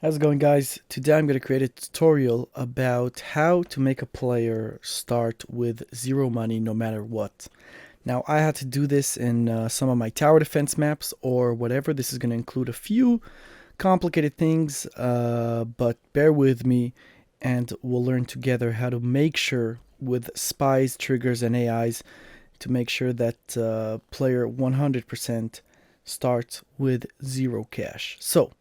How's it going, guys? Today I'm going to create a tutorial about how to make a player start with zero money no matter what. Now, I had to do this in some of my tower defense maps or whatever. This is going to include a few complicated things, but bear with me and we'll learn together how to make sure with spies, triggers, and AIs to make sure that player 100% starts with zero cash. So,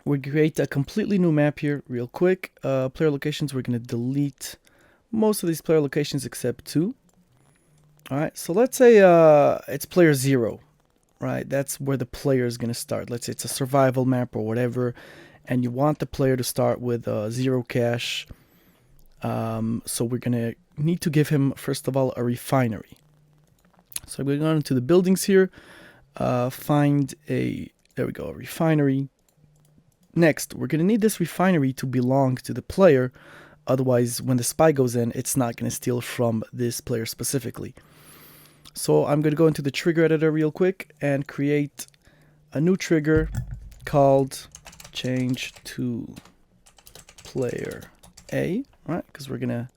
we create a completely new map here real quick. Player locations, we're going to delete most of these player locations except two. Alright, so let's say it's player 0, right? That's where the player is going to start. Let's say it's a survival map or whatever, and you want the player to start with 0 cash. So we're going to need to give him, first of all, a refinery. So we're going into the buildings here, find a, there we go, a refinery. Next, we're going to need this refinery to belong to the player. Otherwise, when the spy goes in, it's not going to steal from this player specifically. So I'm going to go into the trigger editor real quick and create a new trigger called change to player A, right? Because we're going to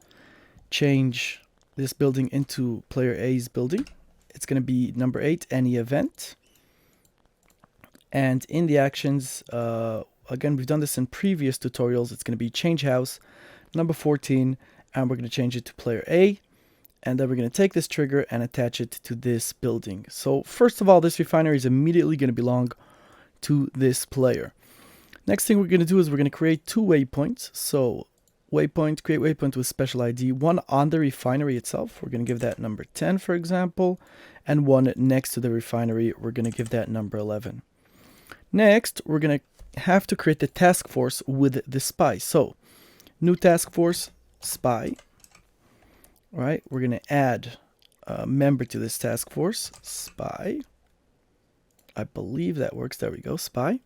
change this building into player A's building. It's going to be number 8, any event. And in the actions, again, we've done this in previous tutorials. It's going to be change house, number 14, and we're going to change it to player A. And then we're going to take this trigger and attach it to this building. So first of all, this refinery is immediately going to belong to this player. Next thing we're going to do is we're going to create 2 waypoints. So waypoint, create waypoint with special ID, one on the refinery itself. We're going to give that number 10, for example, and one next to the refinery. We're going to give that number 11. Next, we're going to have to create the task force with the spy. So, new task force, spy. All right, we're going to add a member to this task force, spy. I believe that works. There we go, spy.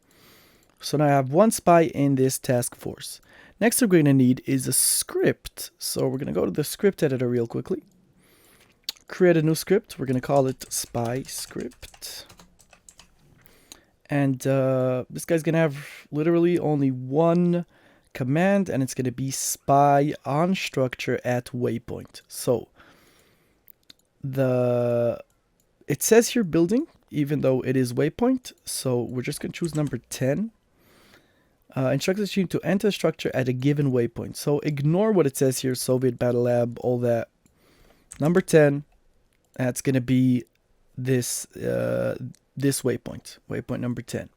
So now I have one spy in this task force. Next, we're going to need is a script. So we're going to go to the script editor real quickly. Create a new script. We're going to call it spy script. And this guy's going to have literally only one command, and it's going to be spy on structure at waypoint. So it says here building, even though it is waypoint. So we're just going to choose number 10. Instruct the team to enter structure at a given waypoint. So ignore what it says here, Soviet Battle Lab, all that. Number 10, that's going to be this this waypoint number 10.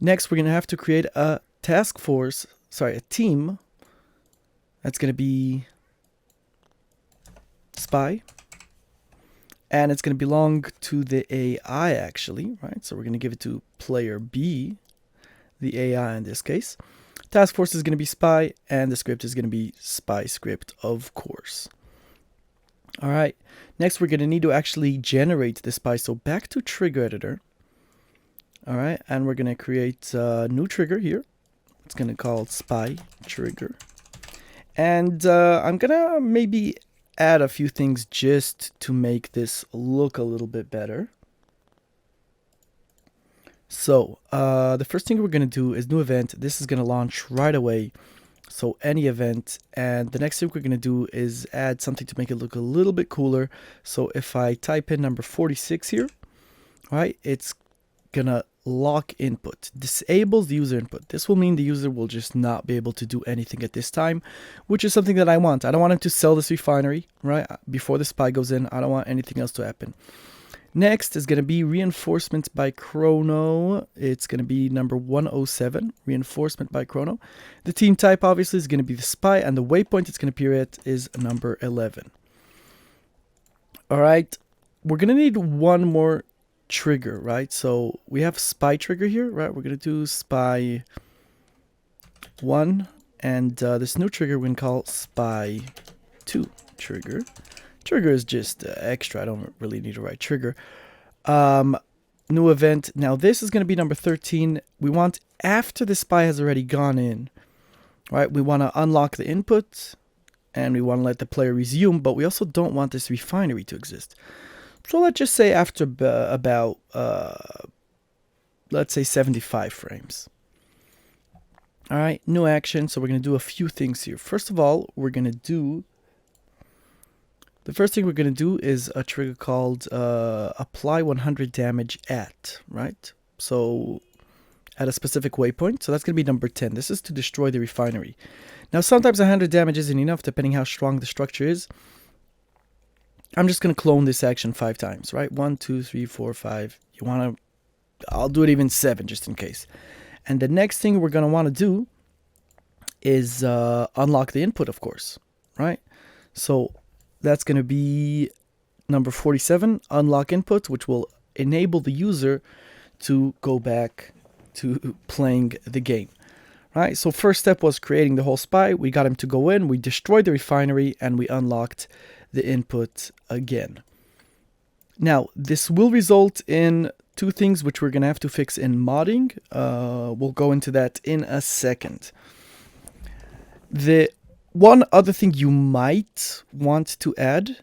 Next, we're going to have to create a task force, a team. That's going to be spy. And it's going to belong to the AI, actually, right? So we're going to give it to player B, the AI in this case. Task force is going to be spy, and the script is going to be spy script, of course. All right, next we're going to need to actually generate the spy. So back to trigger editor. All right, and we're going to create a new trigger here. It's going to call spy trigger. And I'm going to maybe add a few things just to make this look a little bit better. So the first thing we're going to do is new event. This is going to launch right away. So any event, and the next thing we're going to do is add something to make it look a little bit cooler. So if I type in number 46 here, right, it's going to lock input, disables the user input. This will mean the user will just not be able to do anything at this time, which is something that I want. I don't want him to sell this refinery, right, before the spy goes in. I don't want anything else to happen. Next is going to be reinforcement by chrono. It's going to be number 107, reinforcement by chrono. The team type obviously is going to be the spy, and the waypoint it's going to appear at is number 11. All right, we're going to need one more trigger, right? So we have spy trigger here, right? We're going to do spy 1, and this new trigger we're going to call spy 2 trigger. Trigger is just extra. I don't really need to write trigger. New event. Now this is going to be number 13. We want after the spy has already gone in, right? We want to unlock the input and we want to let the player resume, but we also don't want this refinery to exist. So let's just say after about, let's say 75 frames. All right, new action. So we're going to do a few things here. First of all, the first thing we're going to do is a trigger called apply 100 damage at, right? So at a specific waypoint. So that's going to be number 10. This is to destroy the refinery. Now, sometimes 100 damage isn't enough, depending how strong the structure is. I'm just going to clone this action 5 times, right? 1, 2, 3, 4, 5. You want to... I'll do it even 7, just in case. And the next thing we're going to want to do is unlock the input, of course, right? So that's going to be number 47, unlock input, which will enable the user to go back to playing the game. Right, so first step was creating the whole spy. We got him to go in, we destroyed the refinery, and we unlocked the input again. Now, this will result in 2 things which we're going to have to fix in modding. We'll go into that in a second. The one other thing you might want to add,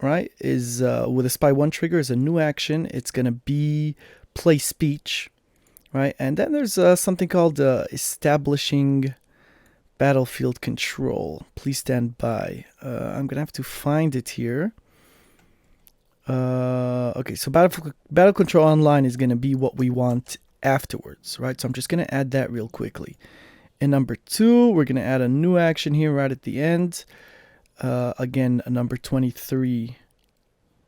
right, is with a spy 1 trigger is a new action. It's going to be play speech. Right, and then there's something called establishing battlefield control. Please stand by. I'm gonna have to find it here. Okay, so battle control online is gonna be what we want afterwards, right? So I'm just gonna add that real quickly. In number 2, we're gonna add a new action here right at the end. Again, number 23.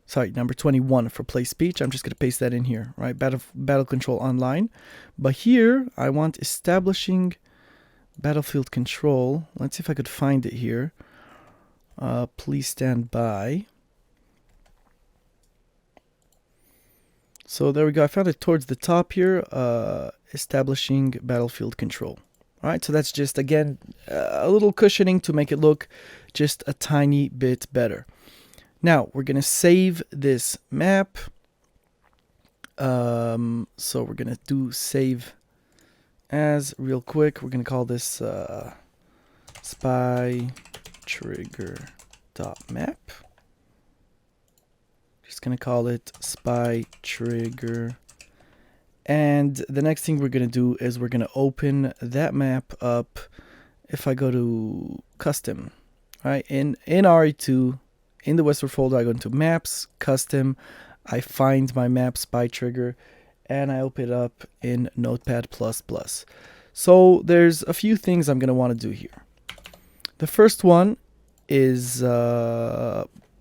Sorry, number 21 for play speech. I'm just going to paste that in here, right? Battle control online. But here, I want establishing battlefield control. Let's see if I could find it here. Please stand by. So there we go. I found it towards the top here. Establishing battlefield control. All right, so that's just, again, a little cushioning to make it look just a tiny bit better. Now, we're going to save this map. So we're going to do save as real quick. We're going to call this spy trigger.map. Just going to call it spy trigger. And the next thing we're going to do is we're going to open that map up. If I go to custom, right, in RE2, in the Westward folder, I go into Maps, Custom, I find my map spy trigger, and I open it up in Notepad++. So there's a few things I'm going to want to do here. The first one is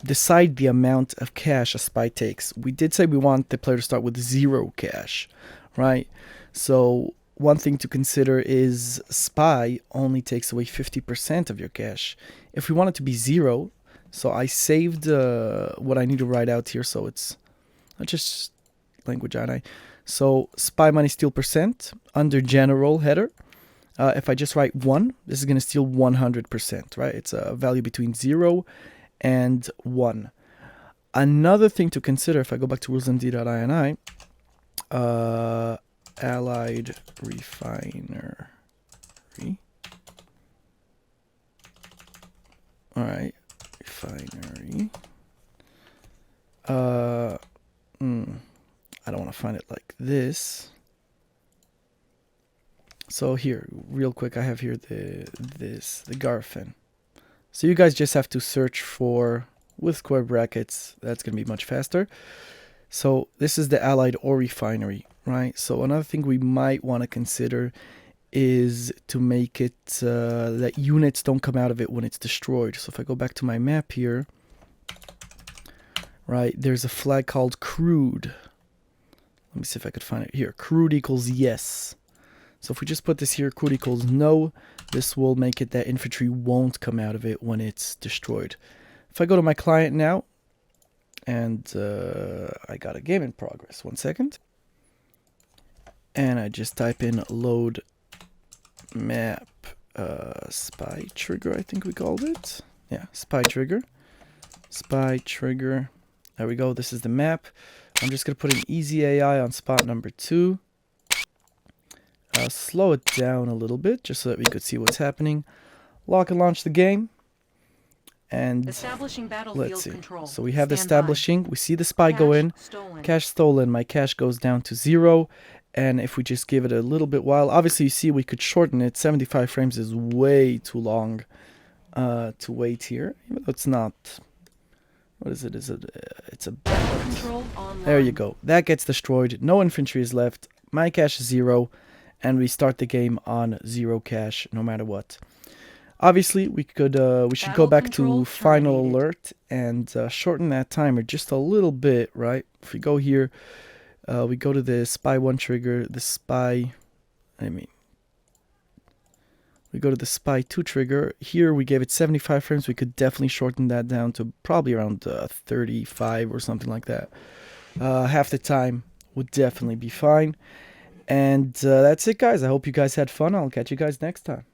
decide the amount of cash a spy takes. We did say we want the player to start with 0 cash, right? So one thing to consider is spy only takes away 50% of your cash. If we want it to be 0, so I saved what I need to write out here, so it's just language, aren't I? So spy money steal percent under general header. If I just write 1, this is going to steal 100%, right? It's a value between 0 and 1. Another thing to consider, if I go back to rulesmd.ini, allied refinery. All right. Refinery. I don't want to find it like this. So here, real quick, I have here the Garfin. So you guys just have to search for with square brackets. That's going to be much faster. So this is the allied or refinery, right? So another thing we might want to consider is to make it that units don't come out of it when it's destroyed. So if I go back to my map here, right, there's a flag called crude. Let me see if I could find it here. Crude equals yes. So if we just put this here, crude equals no, this will make it that infantry won't come out of it when it's destroyed. If I go to my client now, and I got a game in progress. 1 second. And I just type in load map spy trigger, I think we called it. Yeah, spy trigger. Spy trigger. There we go. This is the map. I'm just going to put an easy AI on spot number 2. Slow it down a little bit just so that we could see what's happening. Lock and launch the game. And let's see. So we have the establishing. We see the spy go in. Cash stolen. My cash goes down to 0. And if we just give it a little bit while, obviously you see we could shorten it. 75 frames is way too long to wait here. Even though it's not, what is it? It's a Control online. There you go. That gets destroyed. No infantry is left. My cash is 0. And we start the game on 0 cash no matter what. Obviously, we should go back to final alert and shorten that timer just a little bit, right? If we go here, we go to the spy 1 trigger, we go to the spy 2 trigger. Here we gave it 75 frames. We could definitely shorten that down to probably around 35 or something like that. Half the time would definitely be fine. And that's it, guys. I hope you guys had fun. I'll catch you guys next time.